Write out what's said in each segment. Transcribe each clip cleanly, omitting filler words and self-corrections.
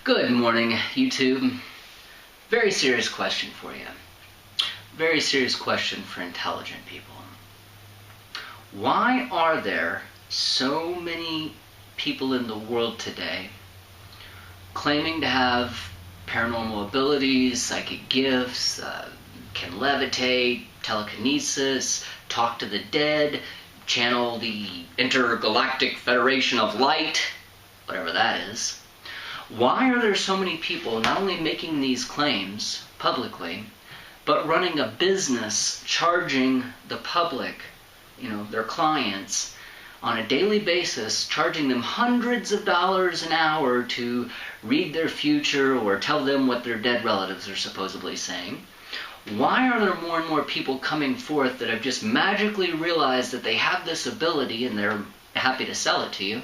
Good morning, YouTube. Very serious question for you. Very serious question for intelligent people. Why are there so many people in the world today claiming to have paranormal abilities, psychic gifts, can levitate, telekinesis, talk to the dead, channel the Intergalactic Federation of Light, whatever that is? Why are there so many people not only making these claims publicly, but running a business charging the public, their clients, on a daily basis, charging them hundreds of dollars an hour to read their future or tell them what their dead relatives are supposedly saying? Why are there more and more people coming forth that have just magically realized that they have this ability and they're happy to sell it to you?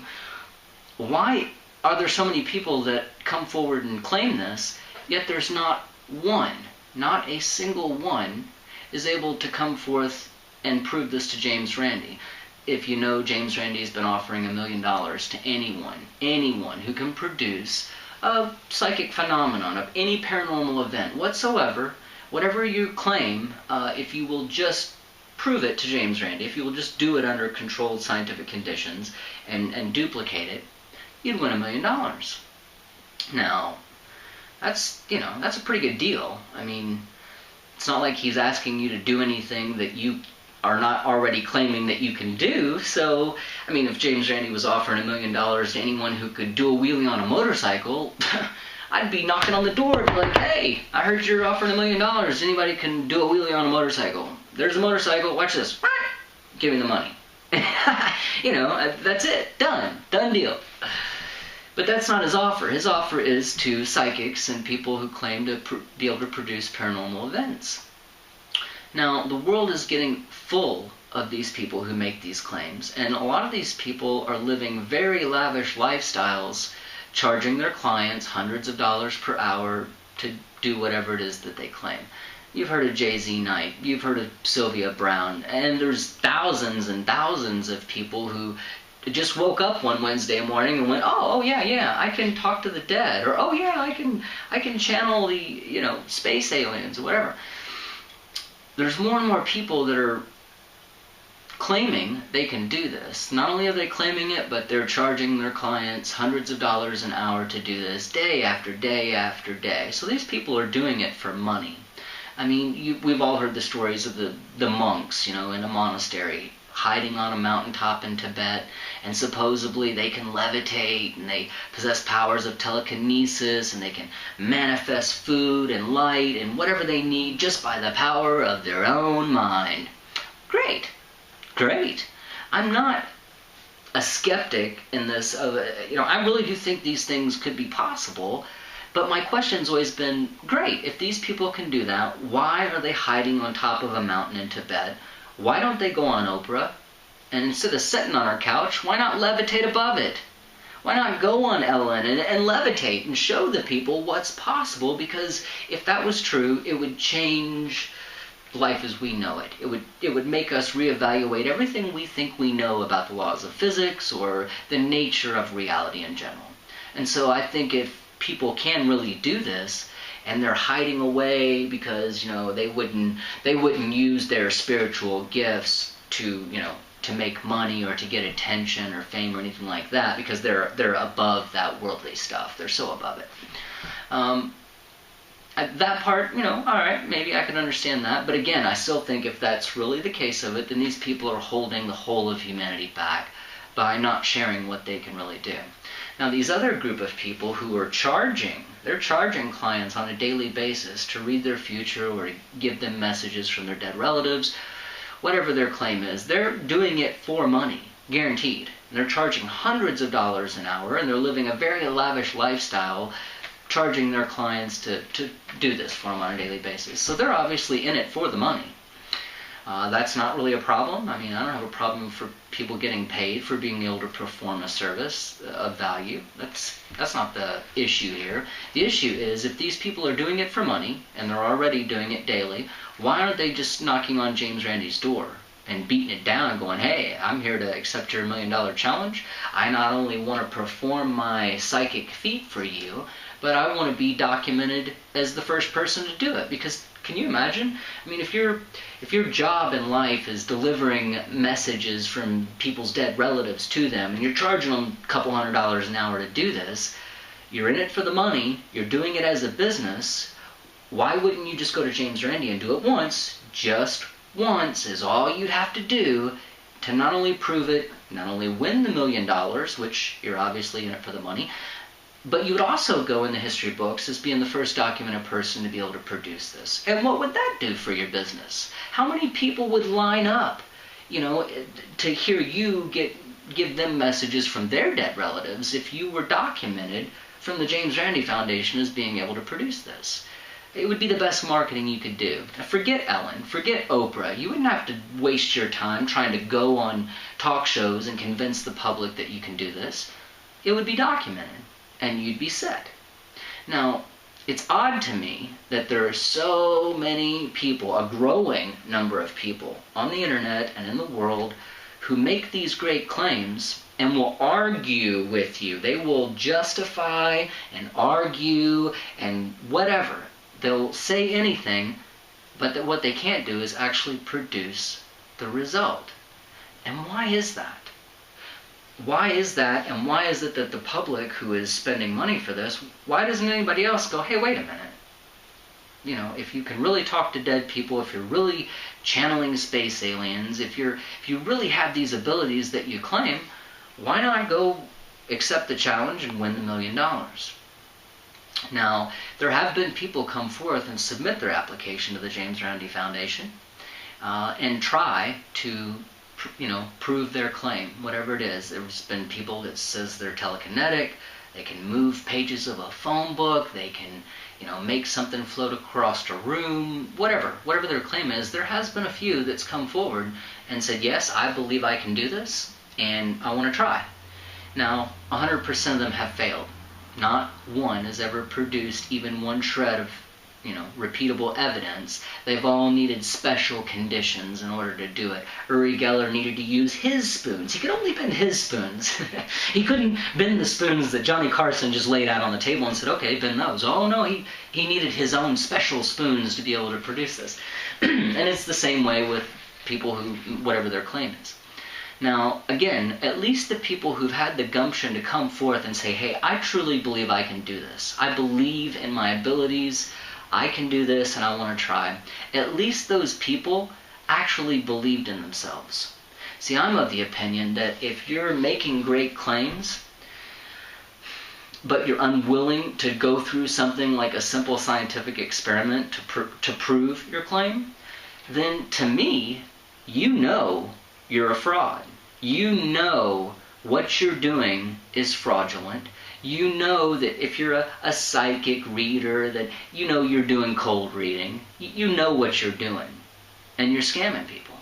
Why are there so many people that come forward and claim this, yet there's not one, not a single one, is able to come forth and prove this to James Randi? If you know, James Randi has been offering $1 million to anyone who can produce a psychic phenomenon of any paranormal event whatsoever, whatever you claim, if you will just prove it to James Randi, if you will just do it under controlled scientific conditions and duplicate it, you'd win $1 million. Now, that's a pretty good deal. I mean, it's not like he's asking you to do anything that you are not already claiming that you can do. So, I mean, if James Randi was offering $1 million to anyone who could do a wheelie on a motorcycle, I'd be knocking on the door and be like, hey, I heard you're offering $1 million. Anybody can do a wheelie on a motorcycle. There's a motorcycle, watch this. Give me the money. That's it. Done deal. But that's not his offer. His offer is to psychics and people who claim to be able to produce paranormal events. Now, the world is getting full of these people who make these claims, and a lot of these people are living very lavish lifestyles, charging their clients hundreds of dollars per hour to do whatever it is that they claim. You've heard of Jay-Z Knight, you've heard of Sylvia Brown, and there's thousands and thousands of people who just woke up one Wednesday morning and went, oh yeah, I can talk to the dead, or oh yeah, I can channel the space aliens or whatever. There's more and more people that are claiming they can do this. Not only are they claiming it, but they're charging their clients hundreds of dollars an hour to do this day after day after day. So these people are doing it for money. I mean, we've all heard the stories of the monks, in a monastery, hiding on a mountaintop in Tibet, and supposedly they can levitate, and they possess powers of telekinesis, and they can manifest food and light and whatever they need just by the power of their own mind. Great. I'm not a skeptic in this. I really do think these things could be possible, but my question's always been, great, if these people can do that, why are they hiding on top of a mountain in Tibet? Why don't they go on Oprah? And instead of sitting on our couch, why not levitate above it? Why not go on Ellen and levitate and show the people what's possible? Because if that was true, it would change life as we know it. It would make us reevaluate everything we think we know about the laws of physics or the nature of reality in general. And so I think if people can really do this, and they're hiding away because they wouldn't use their spiritual gifts to make money or to get attention or fame or anything like that, because they're above that worldly stuff. They're so above it. That part, all right, maybe I can understand that. But again, I still think if that's really the case of it, then these people are holding the whole of humanity back by not sharing what they can really do. Now, these other group of people who are they're charging clients on a daily basis to read their future or to give them messages from their dead relatives, whatever their claim is. They're doing it for money, guaranteed. And they're charging hundreds of dollars an hour, and they're living a very lavish lifestyle, charging their clients to do this for them on a daily basis. So they're obviously in it for the money. That's not really a problem. I mean, I don't have a problem for people getting paid for being able to perform a service of value. That's not the issue here. The issue is if these people are doing it for money, and they're already doing it daily, why aren't they just knocking on James Randi's door and beating it down, going, hey, I'm here to accept your $1 million challenge. I not only want to perform my psychic feat for you, but I want to be documented as the first person to do it. Because can you imagine? I mean, if your job in life is delivering messages from people's dead relatives to them, and you're charging them a couple $100 an hour to do this, you're in it for the money, you're doing it as a business, why wouldn't you just go to James Randi and do it once? Just once is all you'd have to do to not only prove it, not only win the $1 million, which you're obviously in it for the money, but you would also go in the history books as being the first documented person to be able to produce this. And what would that do for your business? How many people would line up, to hear you give them messages from their dead relatives if you were documented from the James Randi Foundation as being able to produce this? It would be the best marketing you could do. Forget Ellen, forget Oprah. You wouldn't have to waste your time trying to go on talk shows and convince the public that you can do this. It would be documented, and you'd be set. Now, it's odd to me that there are so many people, a growing number of people on the internet and in the world who make these great claims and will argue with you. They will justify and argue and whatever. They'll say anything, but that what they can't do is actually produce the result. And why is that? Why is that, and why is it that the public who is spending money for this, why doesn't anybody else go, hey, wait a minute? If you can really talk to dead people, if you're really channeling space aliens, if you really have these abilities that you claim, why not go accept the challenge and win the $1 million? Now, there have been people come forth and submit their application to the James Randi Foundation and try to prove their claim, whatever it is. There's been people that says they're telekinetic, they can move pages of a phone book, they can, make something float across a room, whatever their claim is. There has been a few that's come forward and said, yes, I believe I can do this, and I want to try. Now, 100% of them have failed. Not one has ever produced even one shred of, repeatable evidence. They've all needed special conditions in order to do it. Uri Geller needed to use his spoons. He could only bend his spoons. He couldn't bend the spoons that Johnny Carson just laid out on the table and said, okay, bend those. Oh, no, he needed his own special spoons to be able to produce this. And it's the same way with people who, whatever their claim is. Now, again, at least the people who've had the gumption to come forth and say, hey, I truly believe I can do this. I believe in my abilities. I can do this and I want to try. At least those people actually believed in themselves. See, I'm of the opinion that if you're making great claims, but you're unwilling to go through something like a simple scientific experiment to prove your claim, then to me, you're a fraud. What you're doing is fraudulent. You know that if you're a psychic reader, that you're doing cold reading. You know what you're doing. And you're scamming people.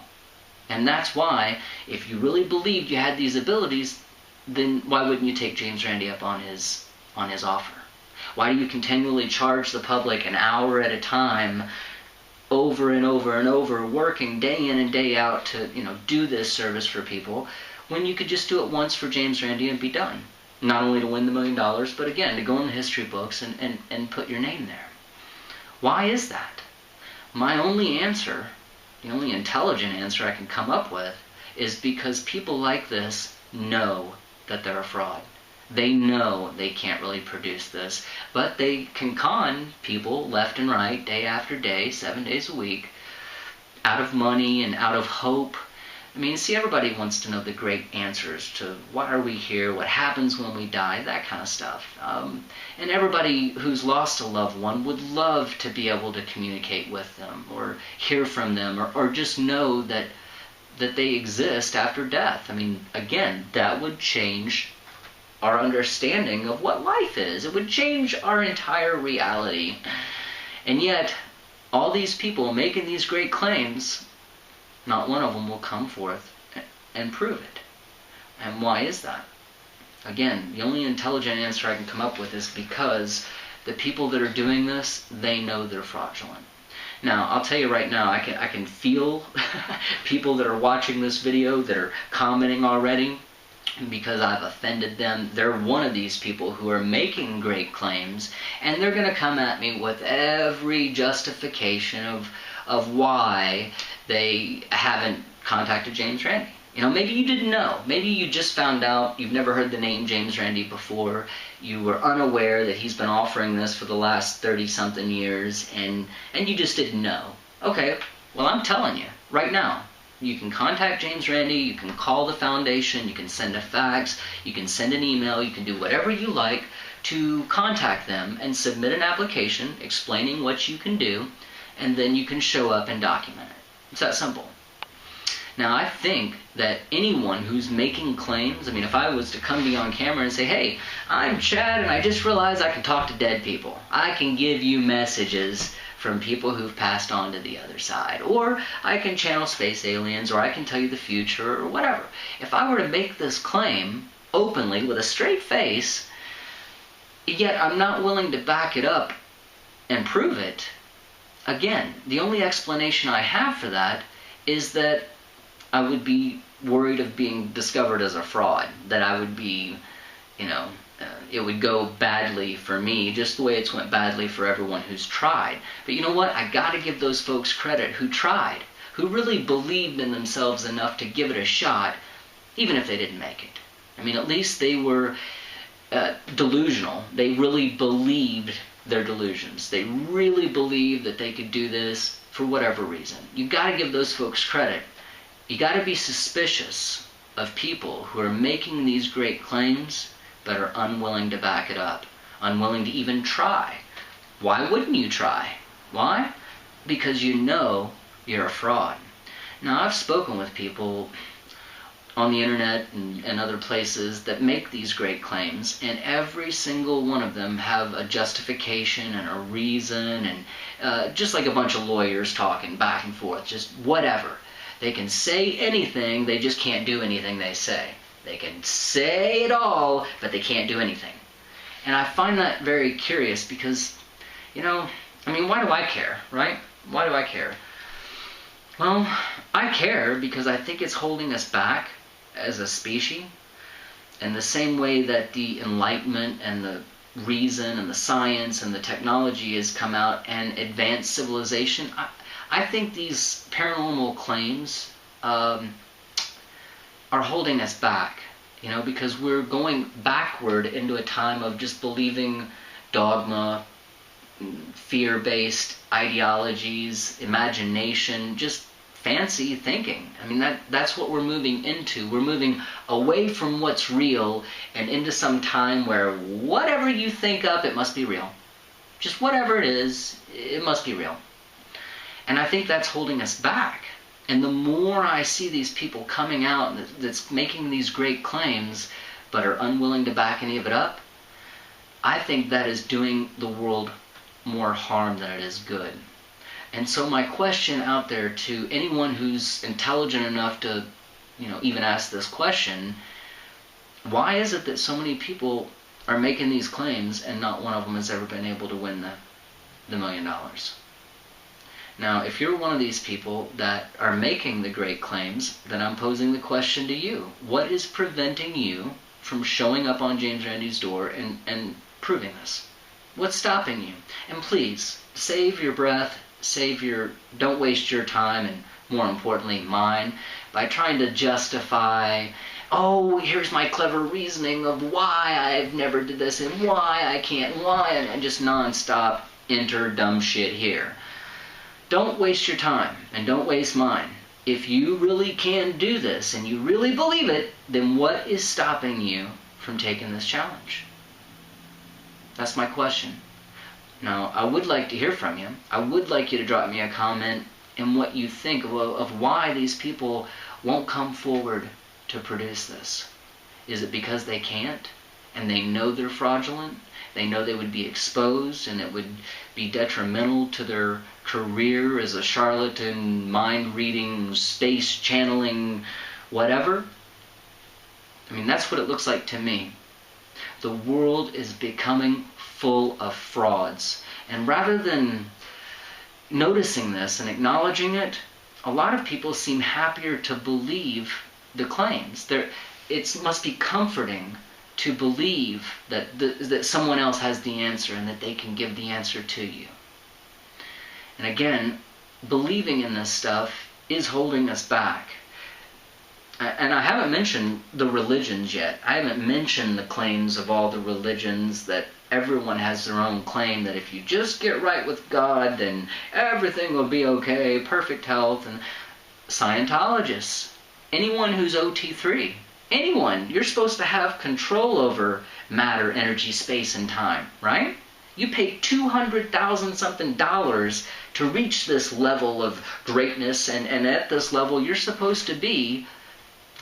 And that's why, if you really believed you had these abilities, then why wouldn't you take James Randi up on his offer? Why do you continually charge the public an hour at a time, over and over and over, working day in and day out to do this service for people, when you could just do it once for James Randi and be done? Not only to win the $1 million, but again, to go in the history books and put your name there. Why is that? My only answer, the only intelligent answer I can come up with, is because people like this know that they're a fraud. They know they can't really produce this, but they can con people left and right, day after day, 7 days a week, out of money and out of hope. I mean, see, everybody wants to know the great answers to why are we here, what happens when we die, that kind of stuff. And everybody who's lost a loved one would love to be able to communicate with them or hear from them or just know that they exist after death. I mean, again, that would change our understanding of what life is. It would change our entire reality. And yet, all these people making these great claims, not one of them will come forth and prove it. And why is that? Again, the only intelligent answer I can come up with is because the people that are doing this, they know they're fraudulent. Now, I'll tell you right now, I can feel people that are watching this video that are commenting already because I've offended them. They're one of these people who are making great claims, and they're going to come at me with every justification of why they haven't contacted James Randi. You know, maybe you didn't know. Maybe you just found out, you've never heard the name James Randi before. You were unaware that he's been offering this for the last 30-something years, and you just didn't know. Okay, well, I'm telling you, right now, you can contact James Randi, you can call the foundation, you can send a fax, you can send an email, you can do whatever you like to contact them and submit an application explaining what you can do, and then you can show up and document it. It's that simple. Now, I think that anyone who's making claims, I mean, if I was to come to you on camera and say, hey, I'm Chad and I just realized I can talk to dead people. I can give you messages from people who've passed on to the other side. Or I can channel space aliens, or I can tell you the future, or whatever. If I were to make this claim openly with a straight face, yet I'm not willing to back it up and prove it, again, the only explanation I have for that is that I would be worried of being discovered as a fraud, that I would be, you know, it would go badly for me, just the way it's went badly for everyone who's tried. But you know what? I got to give those folks credit who tried, who really believed in themselves enough to give it a shot, even if they didn't make it. I mean, at least they were delusional. They really believed their delusions. They really believed that they could do this for whatever reason. You got to give those folks credit. You got to be suspicious of people who are making these great claims but are unwilling to back it up, unwilling to even try. Why wouldn't you try? Why? Because you know you're a fraud. Now, I've spoken with people on the internet and other places that make these great claims, and every single one of them have a justification and a reason, and just like a bunch of lawyers talking back and forth, just whatever. They can say anything, they just can't do anything they say. They can say it all, but they can't do anything. And I find that very curious because, you know, I mean, why do I care, right? Why do I care? Well, I care because I think it's holding us back as a species. In the same way that the Enlightenment and the reason and the science and the technology has come out and advanced civilization, I think these paranormal claims are holding us back, you know, because we're going backward into a time of just believing dogma, fear-based ideologies, imagination, just fancy thinking. I mean, that's what we're moving into. We're moving away from what's real and into some time where whatever you think up, it must be real. Just whatever it is, it must be real. And I think that's holding us back. And the more I see these people coming out that's making these great claims but are unwilling to back any of it up, I think that is doing the world more harm than it is good. And so my question out there to anyone who's intelligent enough to, you know, even ask this question, why is it that so many people are making these claims and not one of them has ever been able to win the $1 million? Now, if you're one of these people that are making the great claims, then I'm posing the question to you. What is preventing you from showing up on James Randi's door and proving this? What's stopping you? And please, save your breath, don't waste your time, and more importantly, mine, by trying to justify, oh, here's my clever reasoning of why I've never did this, and why I can't, and just nonstop enter dumb shit here. Don't waste your time, and don't waste mine. If you really can do this, and you really believe it, then what is stopping you from taking this challenge? That's my question. Now, I would like to hear from you. I would like you to drop me a comment in what you think of why these people won't come forward to produce this. Is it because they can't, and they know they're fraudulent? They know they would be exposed, and it would be detrimental to their career as a charlatan, mind-reading, space-channeling, whatever? I mean, that's what it looks like to me. The world is becoming full of frauds. And rather than noticing this and acknowledging it, a lot of people seem happier to believe the claims. It must be comforting to believe that someone else has the answer and that they can give the answer to you. And again, believing in this stuff is holding us back. And I haven't mentioned the religions yet. I haven't mentioned the claims of all the religions, that everyone has their own claim that if you just get right with God, then everything will be okay, perfect health. And Scientologists, anyone who's OT3, anyone, you're supposed to have control over matter, energy, space, and time, right? You pay $200,000 something to reach this level of greatness, and at this level you're supposed to be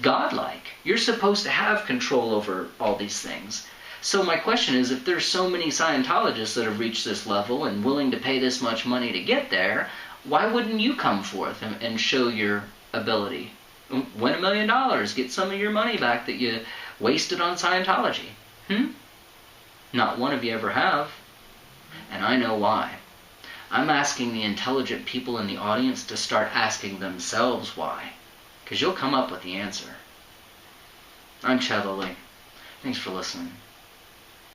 godlike. You're supposed to have control over all these things. So my question is, if there's so many Scientologists that have reached this level and willing to pay this much money to get there, why wouldn't you come forth and show your ability? Win $1 million, get some of your money back that you wasted on Scientology. Not one of you ever have. And I know why. I'm asking the intelligent people in the audience to start asking themselves why. Because you'll come up with the answer. I'm Chad Lilly. Thanks for listening.